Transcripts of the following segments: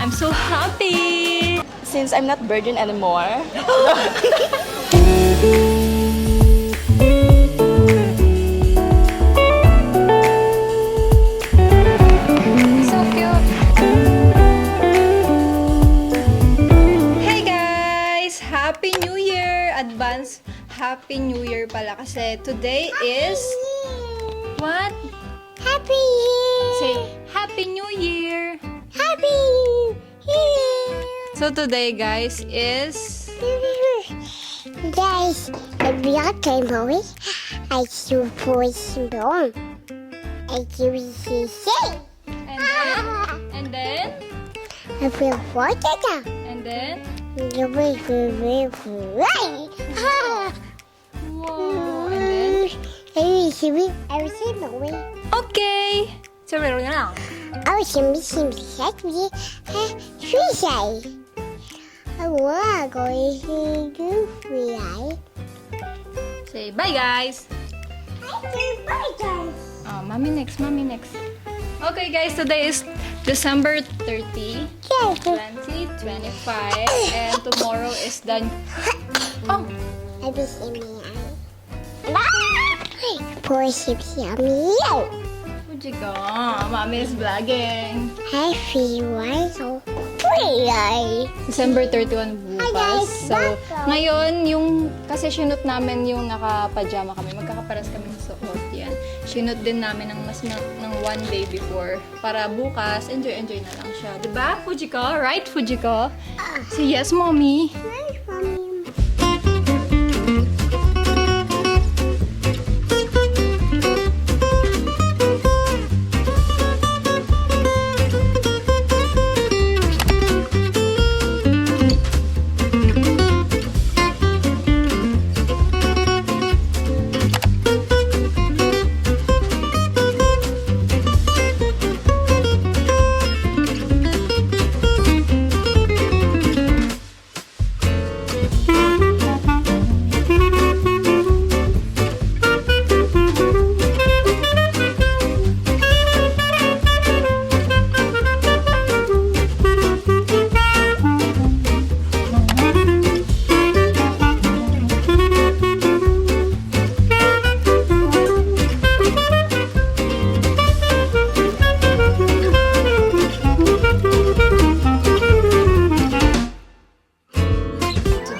I'm so happy! Since I'm not virgin anymore. So cute! Hey guys! Happy New Year! Advance Happy New Year pala kasi today is... What? Happy Year! Say, Happy New Year! Happy Year! So today guys is... Guys, we are movie. I suppose wrong. I say. And then... I feel water. And then... You will be right. Wow! And then... I see movie. Okay! So, meron na lang. I was missing exactly. Suicide. I want to do free. Say bye guys! Bye, guys. Oh, mommy next. Okay guys, today is December 30, 2025. And tomorrow is the... Oh! I was in my poor ships yummy. Fuji ko. Mommy is vlogging. I feel so pretty. December 31 bukas. Hi, guys. So, ngayon, kasi sinut namin yung naka-pajama kami. Magkakaparas kami ng suot. Yan. Sinut din namin ng ng one day before. Para bukas, enjoy na lang siya. Diba, Fujiko? Right, Fujiko? Say yes, mommy. Hi, mommy.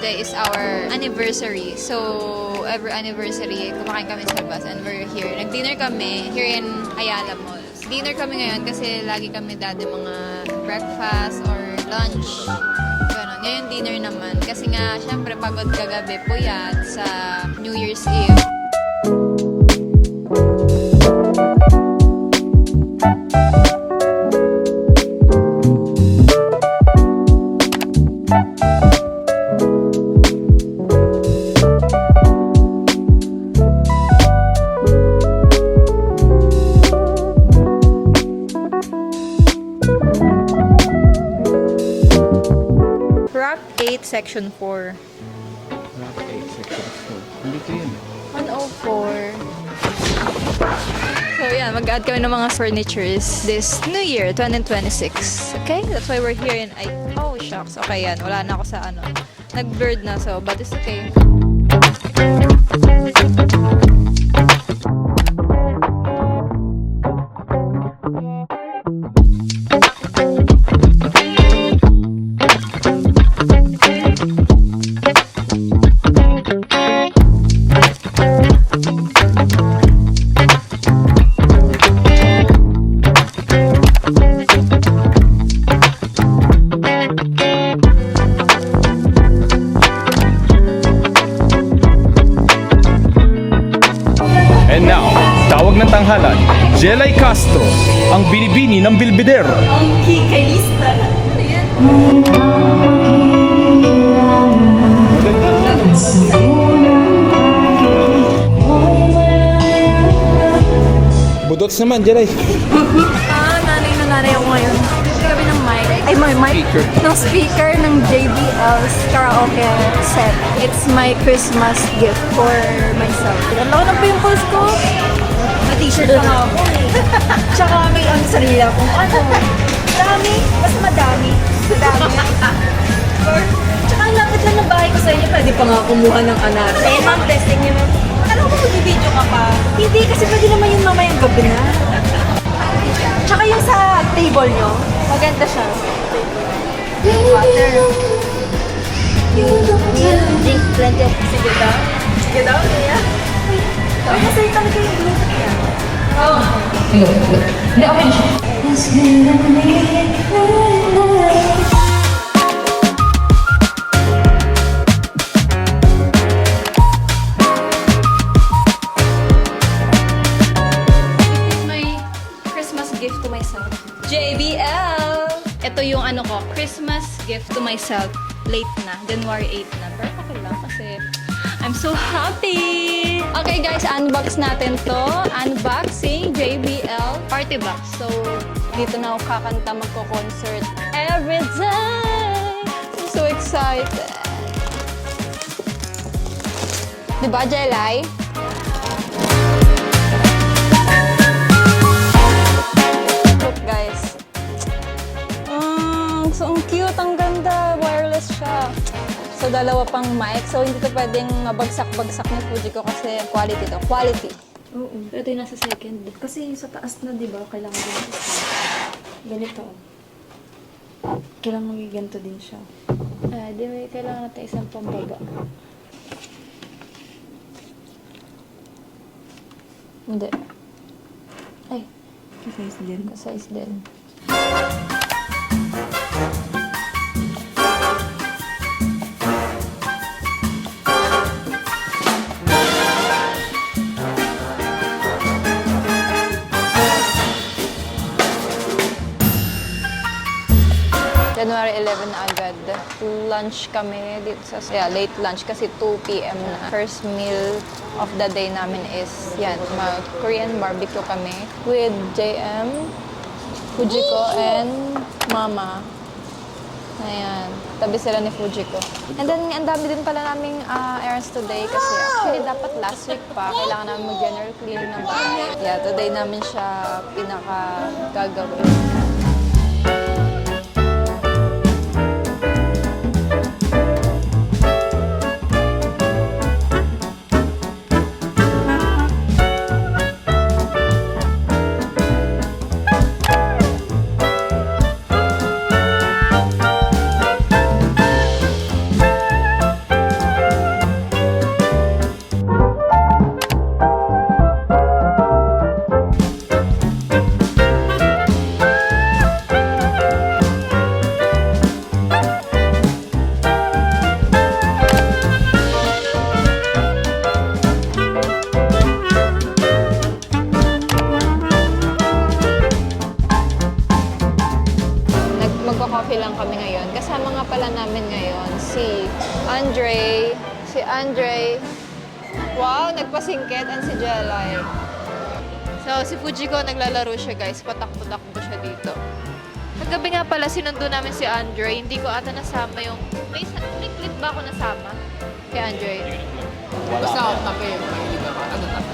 Today is our anniversary. So, every anniversary, kumakain kami sa labas and we're here. Nag-dinner kami here in Ayala Mall. Dinner kami ngayon kasi lagi kami dati mga breakfast or lunch. Ganon. Ngayon dinner naman. Kasi nga, syempre, pagod kagabi, puyat sa New Year's Eve. Rock 8, Section 4. Okay, section 4. Dito yun. 104. So, yan. Mag-add kami ng mga furnitures this New Year, 2026. Okay? That's why we're here in... Oh, shucks. Okay, yan. Wala na ako sa ano. Nag-blurred na, so, but it's okay. And now, tawag ng tanghalan, Jelay Castro, ang binibini ng Belvedere. Ang kikaylista. Budots naman, Jelay. Nanay ako ngayon. Bibili kami ng mic. Ay, may mic. Speaker. Ng speaker ng JBL's karaoke set. It's my Christmas gift for myself. Alam ko ng pimples ko. May t-shirt pa nga ako eh. Tsaka may sarili akong ano. Madami. Mas madami. Madami. Tsaka ang lapit lang ng bahay ko sa inyo. Pwede pa nga kumuha ng anak. Eh, ma'am, testing niyo. Alam mo, mag-video ka pa. Hindi, kasi pwede naman yun mamayang gabi na. Tsaka yung sa table nyo, maganda siya. Water. Drink plenty of... Sige daw. Sige daw, Nia. Ay, masaya talaga yung Bluetooth niya. Hindi, okay na siya. My Christmas gift to myself. JBL! Ito yung ano ko, Christmas gift to myself. Late na, January 8 na. Pero okay lang kasi I'm so happy! Okay guys, unbox natin to. Unboxing JBL Party Box. So, dito na ako kakanta, magko-concert every day. I'm so excited. Diba, Jelay? Look guys. So, ang cute, ang ganda. Wireless siya. So, dalawa pang mic. So, hindi to pwedeng mabagsak-bagsak ni Fujiko kasi quality to. Quality. Oo. Ito yung nasa second. Kasi sa taas na, di ba, kailangan din ganito. Kailangan may ganito din siya. Di may kailangan natin isang pambaba. Hindi. Ay, Size din. size din. January 11 na agad. Lunch kami dito sa... Yeah, late lunch kasi 2 p.m. na. First meal of the day namin is yan, Korean barbecue kami with JM, Fujiko, and Mama. Ayan. Tabi sila ni Fujiko. And then, ang dami din pala naming errands today kasi actually dapat last week pa. Kailangan namin mag-general cleaning ng bahay. Yeah, today namin siya pinaka-gagawin. Magko-coffee lang kami ngayon. Kasama nga pala namin ngayon si Andre. Wow, nagpasingkit. And si Jelay. So, si Fujiko naglalaro siya guys. Patakbo-takbo siya dito. Kagabi nga pala, sinundo namin si Andre. Hindi ko ata nasama yung... May clip ba ako nasama? Kay Andre. Basta ako tabi, mahilig ako. Ano tabi?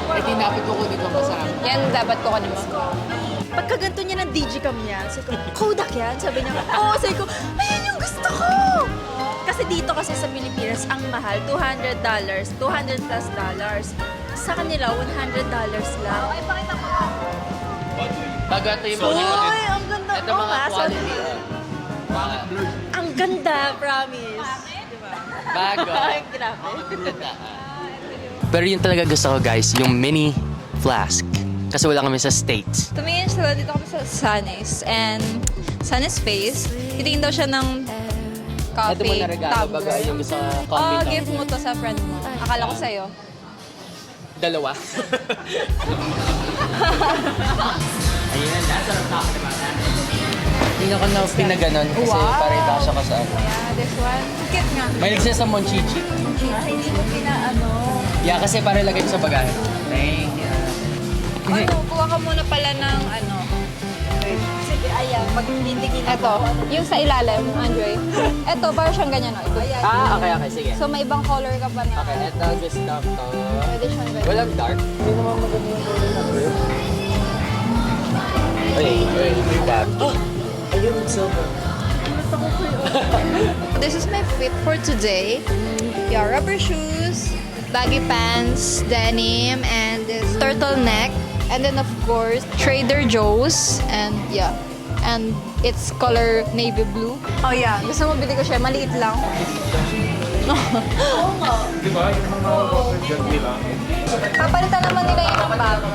Eh, tinapit ko dito masarap. Yan dapat ko kanimo. Pagka ganito niya ng digicam niya, sabi ko, Kodak yan? Sabi niya, oo, sabi ko, ayan yung gusto ko! Kasi dito kasi sa Pilipinas, ang mahal, $200, $200 plus dollars. Sa kanila, $100 lang. Ay, pakita mo. Bago ito yung Uy, mga ang ganda. ito Oo mga nga, quality. Mga blurred. Ang ganda, promise. Diba? Bago. Ay, grabe. Pero yun talaga gusto ko guys, yung mini flask. Kasi wala kami sa States. Tumingin siya dito kami sa Sunny's and Sunny's Face. Titingin daw siya ng Ito mo coffee na regalo, baga tumbler. yung sa Oh, coffee gift mo to sa friend mo. Akala ko sa'yo. Dalawa. Ayun, that's what I'm talking about. Hindi ako na pinaganon kasi para itasya ka sa ano. Yeah, this one. Cute nga. May nagsaya sa Monchichi. Hindi mo pinaano. Yeah, kasi para lagay ko sa bagahe. Thank you. Ano, kuha ka muna pala ng ano. Sige, ayan, pag-tindigin Eto, yung sa ilalim, Andre. Eto, parang siyang ganyan, no? Ito. Okay, sige. So, may ibang color ka pa na. Okay, ito, gusto ko. Pwede siyang ganyan. Walang dark. Hindi naman maganda yung color na blue. Ayun, silver. This is my fit for today. Yeah, rubber shoes, baggy pants, denim, and this turtleneck. And then of course, Trader Joe's. And yeah, and it's color navy blue. Oh yeah, gusto mo bili ko siya, maliit lang. Di ba? Yung mga dyan nila. Papalitan naman nila yun ng bago.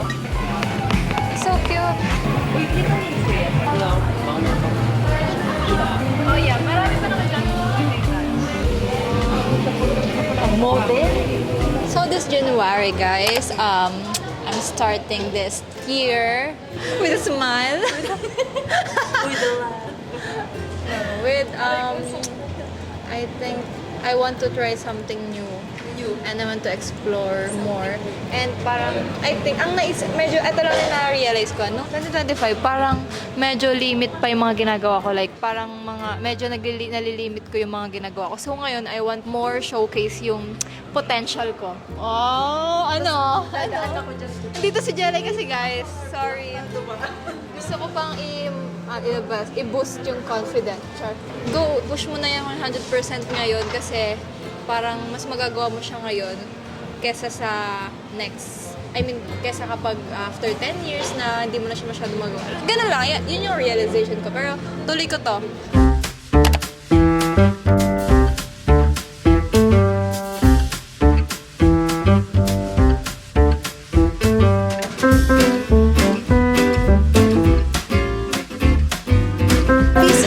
So cute. Oh yeah, marami pa naman dyan. So this January, guys, I'm starting this year with a smile. With I think I want to try something new. And I want to explore more. And parang, I think, ang medyo, ito lang na-realize ko, no? 2025, parang medyo limit pa yung mga ginagawa ko. Like, parang medyo nalilimit ko yung mga ginagawa ko. So ngayon, I want more showcase yung potential ko. Oh, ano? Dito si Jelly kasi, guys. Sorry. Gusto ko pang i-boost yung confidence. Char. Go, push mo na yung 100% ngayon kasi parang mas magagawa mo siya ngayon kesa sa kesa kapag after 10 years na hindi mo na siya masyado magawa. Ganun lang, yun yung realization ko. Pero tuloy ko to. Please,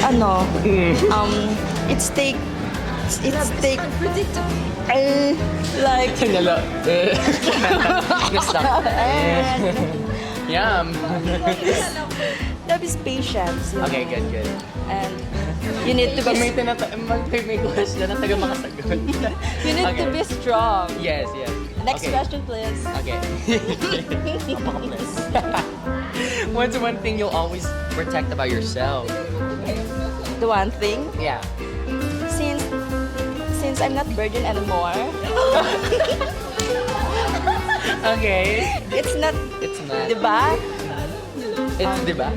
it's take like Nalo. Gusto. Yum. love is patience, you know? Okay, good. And you need to Pag may be may question na taga makasagot. you need to Okay. be strong. Yes. Next Okay. question, please. Okay. What's one thing you'll always protect about yourself? The one thing, Yeah. since I'm not virgin anymore, Okay. it's not, It's not. diba? It's diba?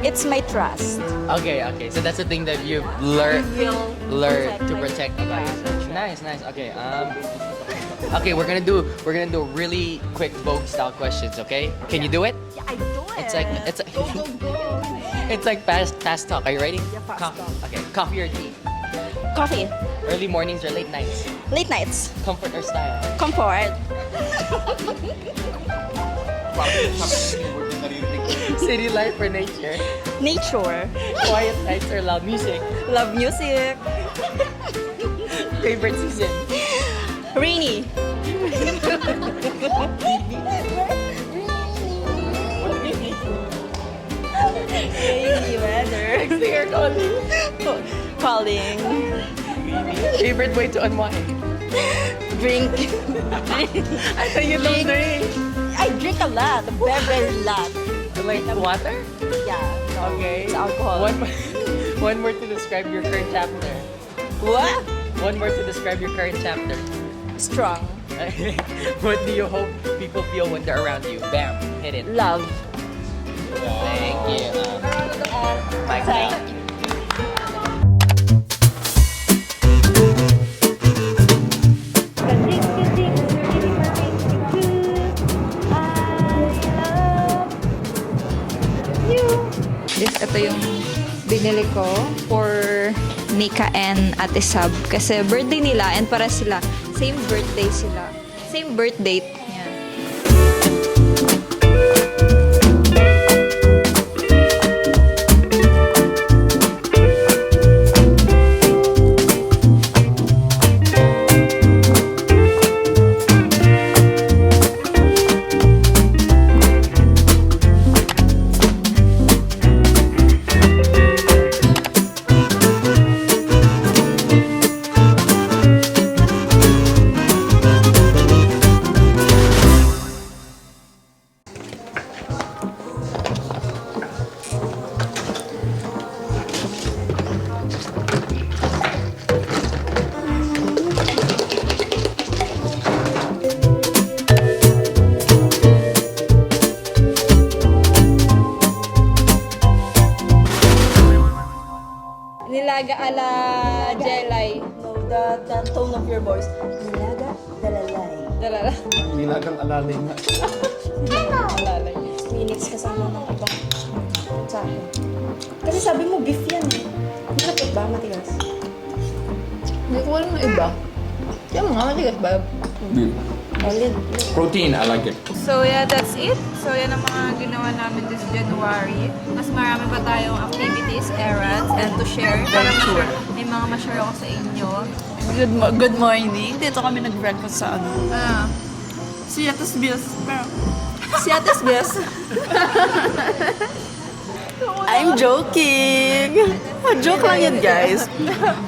It's my trust. Okay. So that's the thing that you've learned to my- protect about yourself. Nice. Okay. Okay, we're gonna do really quick Vogue style questions. Okay? Can you do it? Yeah, I do it. It's like fast talk. Are you ready? Yeah, fast talk. Okay. Coffee or tea? Coffee. Early mornings or late nights? Late nights. Comfort or style? Comfort. City life or nature? Nature. Quiet nights or loud music? Love music. Favorite season? Rainy. Rainy weather. Texting or calling? Calling. Favorite way to unwind? Drink. I thought you don't drink. I drink a lot. Very lot. Like water? Yeah. No, Okay. It's alcohol. One word to describe your current chapter. What? One word to describe your current chapter. Strong. What do you hope people feel when they're around you? Bam, hit it. Love. Thank you. Mic Thank drop. you. Ito yung binili ko for Nika and Ate Sab. Kasi birthday nila and para sila, same birthday sila. Same birth date. Yan. Nilaga ala jelay. No, the tone of your voice. Nilaga, dalalay. Dalala. Nilagang alalay nga. Alalay. Minutes kasama ng ibang sa akin. Kasi sabi mo, beef yan eh. Malapit ba? Matigas? Hindi ko alam ng iba. Kaya mga matigas ba? Solid. Protein, I like it. So yeah, that's it. So yan ang mga ginawa namin this January. Mas marami pa tayong activities, errands, and to share. Para may mga ma-share ako sa inyo. Good morning. Dito kami nag-breakfast sa ano. Ah, Seattle's Bills. Pero, Seattle's best. I'm joking. Joke lang yun, guys.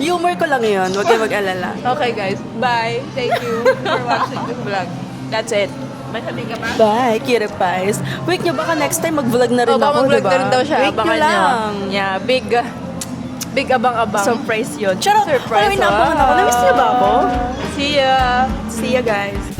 Humor ko lang yun. Huwag kayo mag-alala. okay guys, bye. Thank you for watching this vlog. That's it. May sabihin ka pa? Bye, Kira Pies. Wait nyo, baka next time mag-vlog na rin O, baka ako, mag-vlog diba? na rin daw siya. Wait nyo Abangan lang. Yeah, big abang-abang. Surprise yun. Charot, Surprise, parang inaabangan ako. Namiss niyo ba ako? See ya! See ya, guys.